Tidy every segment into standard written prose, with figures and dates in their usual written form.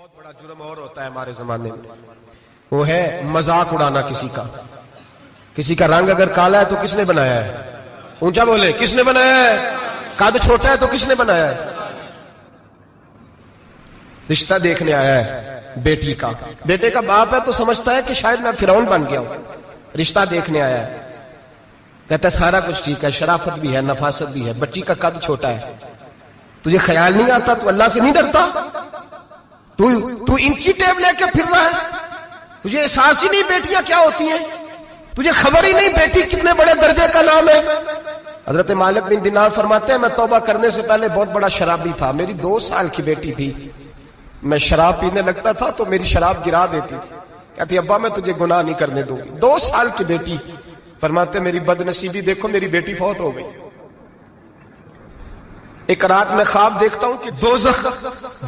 بہت بڑا جرم اور ہوتا ہے ہمارے زمانے میں، وہ ہے مذاق اڑانا کسی کا. کسی کا رنگ اگر کالا ہے تو کس نے بنایا ہے؟ اونچا بولے، کس نے بنایا ہے؟ قد چھوٹا ہے تو کس نے بنایا ہے؟ رشتہ دیکھنے آیا ہے بیٹی کا، بیٹے کا باپ ہے تو سمجھتا ہے کہ شاید میں فرعون بن گیا ہوں. رشتہ دیکھنے آیا ہے، کہتا ہے سارا کچھ ٹھیک ہے، شرافت بھی ہے، نفاست بھی ہے، بچی کا قد چھوٹا ہے. تجھے خیال نہیں آتا؟ تو اللہ سے نہیں ڈرتا؟ تو انچی ٹیپ لے کے پھر رہا ہے، تجھے احساس ہی نہیں بیٹیاں کیا ہوتی ہیں، تجھے خبر ہی نہیں بیٹی کتنے بڑے درجے کا نام ہے. حضرت مالک بن دینار فرماتے ہیں میں توبہ کرنے سے پہلے بہت بڑا شرابی تھا. میری 2 سال کی بیٹی تھی، میں شراب پینے لگتا تھا تو میری شراب گرا دیتی تھی، کہتی ابا میں تجھے گناہ نہیں کرنے دوں گی. 2 سال کی بیٹی. فرماتے میری بد نصیبی دیکھو، میری بیٹی فوت ہو گئی. ایک رات میں خواب دیکھتا ہوں کہ دوزخ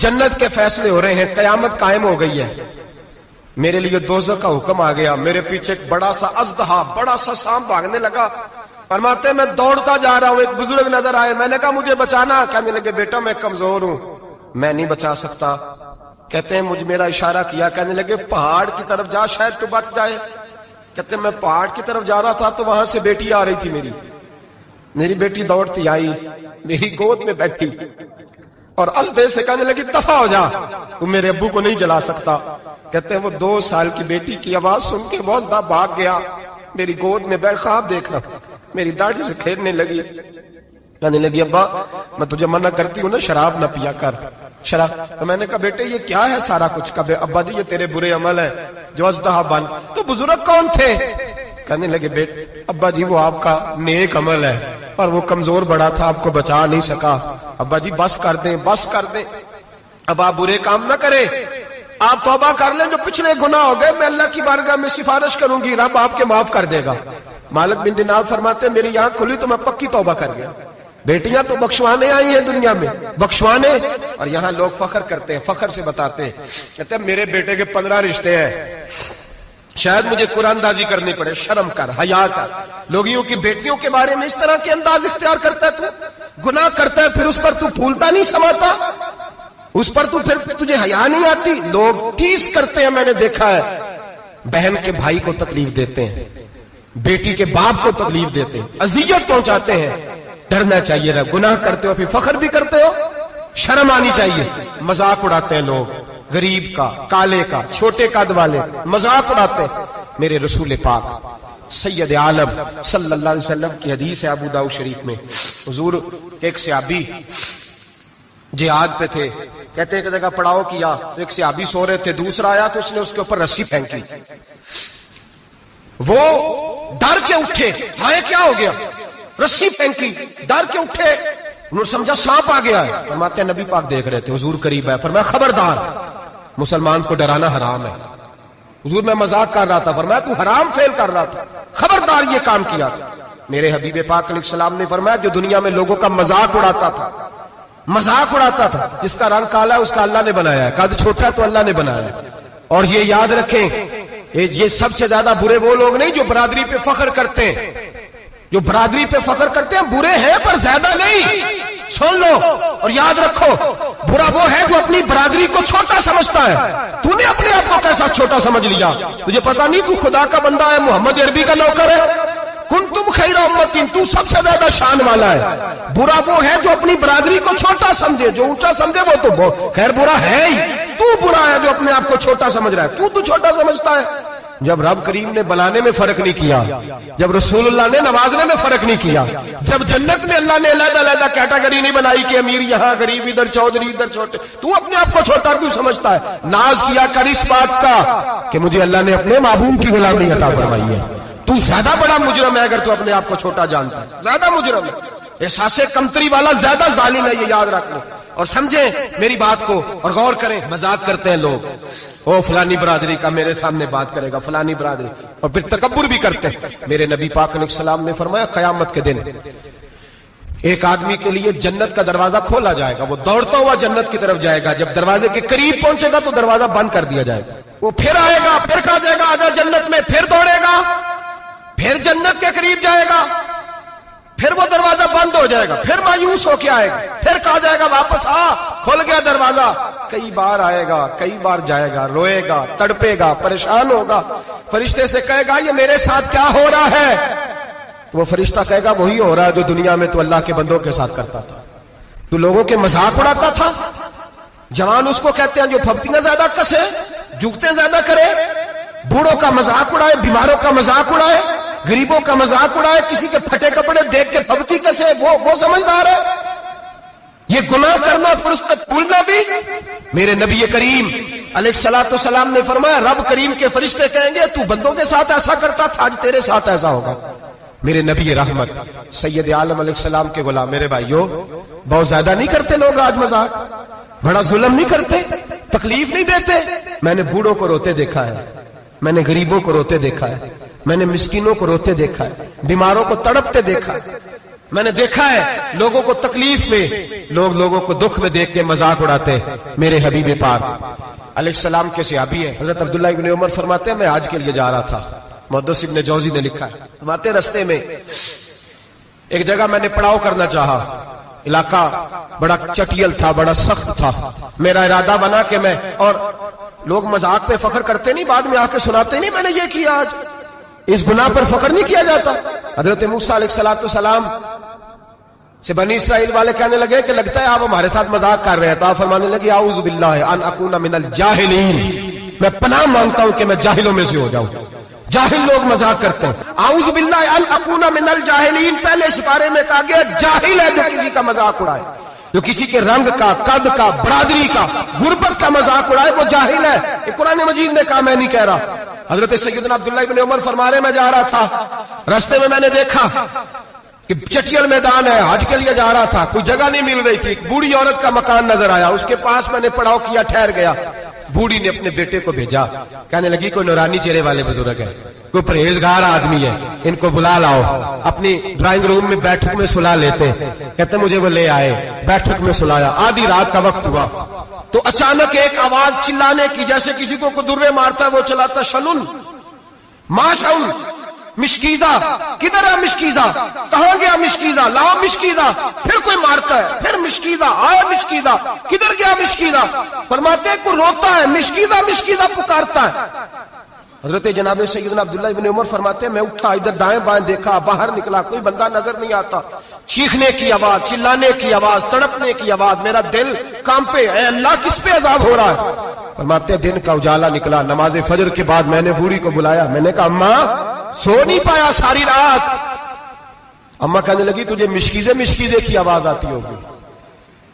جنت کے فیصلے ہو رہے ہیں، قیامت قائم ہو گئی ہے. میرے لیے دوزخ کا حکم آ گیا. میرے پیچھے ایک بڑا سا اژدہا، بڑا سا سانپ بھاگنے لگا. فرماتے میں دوڑتا جا رہا ہوں، ایک بزرگ نظر آئے. میں نے کہا مجھے بچانا. کہنے لگے بیٹا میں کمزور ہوں، میں نہیں بچا سکتا. کہتے ہیں مجھے میرا اشارہ کیا، کہنے لگے پہاڑ کی طرف جا شاید تو بچ جائے. کہتے ہیں میں پہاڑ کی طرف جا رہا تھا تو وہاں سے بیٹی آ رہی تھی. میری بیٹی دوڑتی آئی، میری گود میں بیٹھی اور اژدہے سے کہنے لگی دفع ہو جا، تم میرے ابو کو نہیں جلا سکتا. کہتے ہیں وہ 2 سال کی بیٹی کی آواز سن کے وہ اژدہا بھاگ گیا. میری گود میں بیٹھ خواب دیکھ رہا، میری داڑھی سے کھیلنے لگی. کہنے لگی ابا میں تجھے منع کرتی ہوں نا شراب نہ پیا کر، شراب. تو میں نے کہا بیٹے یہ کیا ہے سارا کچھ؟ کہا ابا جی یہ تیرے برے عمل ہے جو اژدہا بن. تو بزرگ کون تھے؟ کہنے لگے بیٹے ابا جی وہ آپ کا نیک عمل ہے، پر وہ کمزور بڑا تھا، آپ کو بچا نہیں سکا. ابا جی بس کر دیں، بس کر دیں، اب آپ برے کام نہ کریں، آپ توبہ کر لیں. جو پچھلے گناہ ہو گئے میں اللہ کی بارگاہ میں سفارش کروں گی، رب آپ کے معاف کر دے گا. مالک بن دینار فرماتے ہیں میری آنکھ کھلی تو میں پکی توبہ کر گیا. بیٹیاں تو بخشوانے آئی ہیں دنیا میں، بخشوانے. اور یہاں لوگ فخر کرتے ہیں، فخر سے بتاتے ہیں، کہتے ہیں میرے بیٹے کے 15 رشتے ہیں، شاید مجھے قرآن دازی کرنی پڑے. شرم کر، حیا کر. لوگیوں کی بیٹیوں کے بارے میں اس طرح کے انداز اختیار کرتا ہے، تو گناہ کرتا ہے پھر اس پر تو پھولتا نہیں سماتا، اس پر تو پھر تجھے حیا نہیں آتی. لوگ ٹیز کرتے ہیں، میں نے دیکھا ہے، بہن کے بھائی کو تکلیف دیتے ہیں، بیٹی کے باپ کو تکلیف دیتے ہیں، اذیت پہنچاتے ہیں. ڈرنا چاہیے نا، گناہ کرتے ہو پھر فخر بھی کرتے ہو، شرم آنی چاہیے. مذاق اڑاتے ہیں لوگ، غریب کا، کالے کا، چھوٹے قد والے مذاق اڑاتے ہیں. میرے رسول پاک سید عالم صلی اللہ علیہ وسلم کی حدیث ہے ابو داؤد شریف میں. حضور ایک صحابی جہاد پہ تھے، کہتے ہیں کہ جگہ پڑاؤ کیا، ایک صحابی سو رہے تھے، دوسرا آیا تو اس نے اس کے اوپر رسی پھینکی. وہ ڈر کے اٹھے، ہائے کیا ہو گیا؟ رسی پھینکی، ڈر کے اٹھے، انہوں نے سمجھا سانپ آ گیا ہے. فرماتے ہیں نبی پاک دیکھ رہے تھے، حضور قریب ہے. فرمایا خبردار، مسلمان کو ڈرانا حرام ہے. حضور میں مذاق کر رہا تھا. فرمایا تو حرام فعل کر رہا تھا، خبردار یہ کام کیا تھا. میرے حبیب پاک علیہ السلام نے فرمایا جو دنیا میں لوگوں کا مذاق اڑاتا تھا، مذاق اڑاتا تھا، جس کا رنگ کالا ہے اس کا اللہ نے بنایا ہے، قد چھوٹا ہے تو اللہ نے بنایا ہے. اور یہ یاد رکھیں یہ سب سے زیادہ برے وہ لوگ نہیں جو برادری پہ فخر کرتے ہیں، جو برادری پہ فخر کرتے ہیں برے ہیں پر زیادہ نہیں. سن لو اور یاد رکھو، برا وہ ہے جو اپنی برادری کو چھوٹا سمجھتا ہے. تو نے اپنے آپ کو کیسا چھوٹا سمجھ لیا؟ تجھے پتا نہیں تو خدا کا بندہ ہے، محمد عربی کا نوکر ہے. کنتم خیر امت، تو سب سے زیادہ شان والا ہے. برا وہ ہے جو اپنی برادری کو چھوٹا سمجھے، جو اونچا سمجھے وہ تو خیر برا ہے ہی. تو برا ہے جو اپنے آپ کو چھوٹا سمجھ رہا ہے. تو چھوٹا سمجھتا ہے. جب رب کریم نے بلانے میں فرق نہیں کیا، جب رسول اللہ نے نوازنے میں فرق نہیں کیا، جب جنت میں اللہ نے علیحدہ علیحدہ کیٹیگری نہیں بنائی کہ امیر یہاں، غریب ادھر، چودھری ادھر، چھوٹے، تو اپنے آپ کو چھوٹا کیوں سمجھتا ہے؟ ناز کیا کر اس بات کا کہ مجھے اللہ نے اپنے محبوب کی غلامی عطا فرمائی ہے. تو زیادہ بڑا مجرم ہے اگر تو اپنے آپ کو چھوٹا جانتا ہے، زیادہ مجرم ہے. احساس کمتری والا زیادہ ظالم ہے، یہ یاد رکھ لو اور سمجھیں میری بات کو اور غور کریں. مذاق کرتے ہیں لوگ، او فلانی برادری کا میرے سامنے بات کرے گا، فلانی برادری، اور پھر تکبر بھی کرتے ہیں. میرے نبی پاک علیہ السلام نے فرمایا قیامت کے دن ایک آدمی کے لیے جنت کا دروازہ کھولا جائے گا، وہ دوڑتا ہوا جنت کی طرف جائے گا. جب دروازے کے قریب پہنچے گا تو دروازہ بند کر دیا جائے گا. وہ پھر آئے گا، پھر کہا جائے گا آجا جنت میں، پھر دوڑے گا، پھر جنت کے قریب جائے گا. پھر وہ دروازہ بند ہو جائے گا، پھر مایوس ہو کے آئے گا، پھر کہا جائے گا واپس آ، کھل گیا دروازہ، کئی بار آئے گا، کئی بار جائے گا، روئے گا، تڑپے گا، پریشان ہوگا، فرشتے سے کہے گا یہ میرے ساتھ کیا ہو رہا ہے؟ تو وہ فرشتہ کہے گا وہی ہو رہا ہے جو دنیا میں تو اللہ کے بندوں کے ساتھ کرتا تھا، تو لوگوں کے مذاق اڑاتا تھا۔ جوان اس کو کہتے ہیں جو پھپتیاں زیادہ کسے، جگتے زیادہ کرے، بوڑھوں کا مذاق اڑائے، بیماروں کا مذاق اڑائے، غریبوں کا مذاق اڑائے، کسی کے پھٹے کپڑے دیکھ کے پھپتی کسے، وہ سمجھدار ہے؟ یہ گناہ کرنا پھر اس پہ پھولنا بھی۔ میرے نبی کریم علیہ الصلوۃ والسلام نے فرمایا رب کریم کے فرشتے کہیں گے تو بندوں کے ساتھ ایسا کرتا تھا، آج تیرے ساتھ ایسا ہوگا۔ میرے نبی رحمت سید عالم علیہ السلام کے غلام، میرے بھائیوں بہت زیادہ نہیں کرتے لوگ آج مذاق؟ بڑا ظلم نہیں کرتے؟ تکلیف نہیں دیتے؟ میں نے بوڑھوں کو روتے دیکھا ہے، میں نے غریبوں کو روتے دیکھا ہے، میں نے مسکینوں کو روتے دیکھا ہے، بیماروں کو تڑپتے دیکھا ہے، میں نے دیکھا ہے لوگوں کو تکلیف میں، لوگوں کو دکھ میں دیکھ کے مذاق اڑاتے۔ میرے حبیب پاک علیہ السلام کے صحابی ہیں حضرت عبداللہ ابن عمر فرماتے ہیں میں حج کے لیے جا رہا تھا، محدث ابن جوزی نے لکھا ہے، فرماتے رستے میں ایک جگہ میں نے پڑاؤ کرنا چاہا، علاقہ بڑا چٹیل تھا، بڑا سخت تھا، میرا ارادہ بنا کہ میں، اور لوگ مذاق پہ فخر کرتے نہیں، بعد میں آ کے سناتے نہیں میں نے یہ کیا، آج اس گناہ پر فخر نہیں کیا جاتا۔ حضرت موسیٰ علیہ السلام سے بنی اسرائیل والے کہنے لگے کہ لگتا ہے آپ ہمارے ساتھ مذاق کر رہے ہیں، تو آپ فرمانے لگے اعوذ باللہ ان اکون من الجاہلین، میں پناہ مانگتا ہوں کہ میں جاہلوں میں سے ہو جاؤں۔ جاہل لوگ مذاق کرتے ہیں، اعوذ باللہ ان اکون من الجاہلین، پہلے سپارے میں کہا گیا جاہل ہے جو کسی کا مذاق اڑائے، جو کسی کے رنگ کا، قد کا، برادری کا، غربت کا مذاق اڑائے وہ جاہل ہے۔ یہ قرآن مجید نے کہا، میں نہیں کہہ رہا۔ حضرت سیدنا عبداللہ ابن عمر فرما رہے میں جا رہا تھا، رستے میں نے دیکھا کہ چٹیل میدان ہے، حج کے لیے جا رہا تھا، کوئی جگہ نہیں مل رہی تھی، ایک بوڑھی عورت کا مکان نظر آیا، اس کے پاس میں نے پڑاؤ کیا، ٹھہر گیا۔ بوڑھی نے اپنے بیٹے کو بھیجا، کہنے لگی کوئی نورانی چہرے والے بزرگ ہے، کوئی پرہیزگار آدمی ہے، ان کو بلا لاؤ، اپنی ڈرائنگ روم میں بیٹھک میں سلا لیتے۔ کہتے مجھے وہ لے آئے، بیٹھک میں سلایا، آدھی رات کا وقت ہوا تو اچانک ایک آواز چلانے کی، جیسے کسی کو درے مارتا ہے وہ چلاتا، شنن ماشاؤن مشکیزہ، کدھر ہے مشکیزہ، کہاں گیا مشکیزہ، لاؤ مشکیزہ، پھر کوئی مارتا ہے، پھر مشکیزہ، آیا مشکیزہ، کدھر گیا مشکیزہ، فرماتے ہیں کوئی روتا ہے، مشکیزہ مشکیزہ پکارتا ہے۔ حضرت جناب سیدنا عبداللہ ابن عمر فرماتے ہیں میں اٹھا، ادھر دائیں بائیں دیکھا، باہر نکلا، کوئی بندہ نظر نہیں آتا، چیخنے کی آواز، چلانے کی آواز، تڑپنے کی آواز، میرا دل کانپے، اے اللہ کس پہ عذاب ہو رہا ہے؟ فرماتے ہیں دن کا اجالا نکلا، نماز فجر کے بعد میں نے بوڑھی کو بلایا، میں نے کہا اماں سو نہیں پایا ساری رات؟ اماں کہنے لگی تجھے مشکیزے کی آواز آتی ہوگی،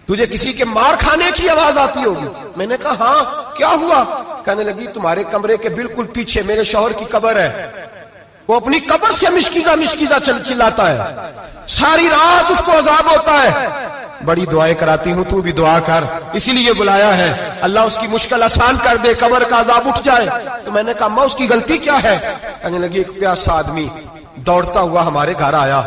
تجھے کسی کے مار کھانے کی آواز آتی ہوگی۔ میں نے کہا ہاں کیا ہوا؟ کہنے لگی تمہارے کمرے کے بالکل پیچھے میرے شوہر کی قبر ہے، وہ اپنی قبر سے مشکیزہ چلاتا ہے، ساری رات اس کو عذاب ہوتا ہے۔ بڑی دعائیں کراتی ہوں، تو بھی دعا کر، اسی لیے بلایا ہے، اللہ اس کی مشکل آسان کر دے، قبر کا عذاب اٹھ جائے۔ تو میں نے کہا اماں اس کی غلطی کیا ہے؟ کہنے لگی ایک پیاسا آدمی دوڑتا ہوا ہمارے گھر آیا،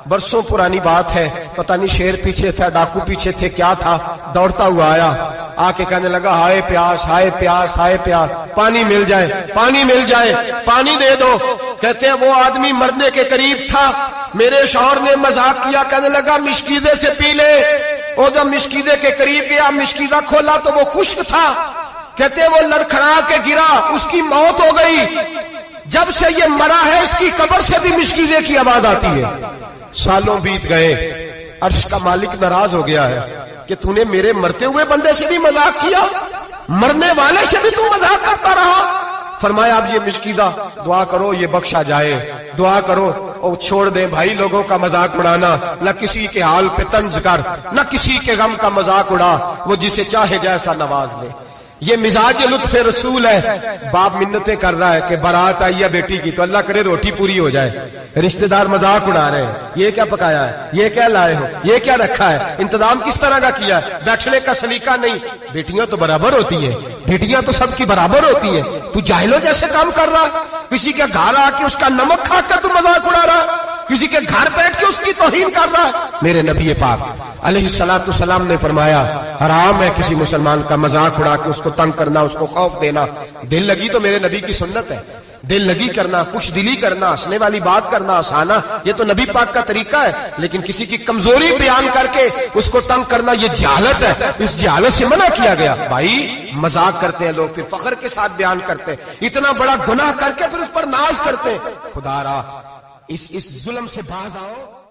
برسوں پرانی بات ہے، پتہ نہیں شیر پیچھے تھا، ڈاکو پیچھے تھے، کیا تھا، دوڑتا ہوا آیا، آ کے کہنے لگا ہائے پیاس، ہائے پیاس، ہائے پیاس، پانی مل جائے، پانی مل جائے، پانی دے دو۔ کہتے ہیں وہ آدمی مرنے کے قریب تھا، میرے شوہر نے مذاق کیا، کہنے لگا مشکیزے سے پی لے۔ وہ جب مشکیزے کے قریب گیا، مشکیزہ کھولا تو وہ خشک تھا، کہتے ہیں وہ لڑکھڑا کے گرا، اس کی موت ہو گئی۔ جب سے یہ مرا ہے اس کی قبر سے بھی مشکیزے کی آواز آتی ہے۔ سالوں بیت گئے، عرش کا مالک ناراض ہو گیا ہے کہ تو نے میرے مرتے ہوئے بندے سے بھی مذاق کیا، مرنے والے سے بھی تو مذاق کرتا رہا۔ فرمایا اب یہ مشکیزہ دعا کرو یہ بخشا جائے، دعا کرو اور چھوڑ دیں بھائی لوگوں کا مذاق اڑانا، نہ کسی کے حال پہ طنز کر، نہ کسی کے غم کا مذاق اڑا، وہ جسے چاہے جیسا نواز دے۔ یہ مزاج لطف رسول ہے۔ باپ منتیں کر رہا ہے کہ بارات آئی ہے بیٹی کی تو اللہ کرے روٹی پوری ہو جائے، رشتہ دار مذاق اڑا رہے ہیں، یہ کیا پکایا ہے، یہ کیا لائے ہو، یہ کیا رکھا ہے، انتظام کس طرح کا کیا ہے، بیٹھنے کا سلیقہ نہیں۔ بیٹیاں تو برابر ہوتی ہیں، بیٹیاں تو سب کی برابر ہوتی ہیں، تو جاہلوں جیسے کام کر رہا، کسی کے گھر آ کے اس کا نمک کھا کر تو مذاق اڑا رہا، کسی کے گھر بیٹھ کے اس کی توہین کر رہا ہے۔ میرے نبی پاک علیہ الصلوۃ والسلام نے فرمایا حرام ہے کسی مسلمان کا مذاق اڑا کے اس کو تنگ کرنا، اس کو خوف دینا۔ دل لگی تو میرے نبی کی سنت ہے، دل لگی کرنا، خوش دلی کرنا، ہنسنے والی بات کرنا، ہنسانا، یہ تو نبی پاک کا طریقہ ہے. لیکن کسی کی کمزوری بیان کر کے اس کو تنگ کرنا یہ جہالت ہے. اس جہالت سے منع کیا گیا. بھائی مذاق کرتے ہیں لوگ، پھر فخر کے ساتھ بیان کرتے ہیں، اتنا بڑا گناہ کر کے پھر اس پر ناز کرتے ہیں. خدا را اس ظلم سے باز آؤ.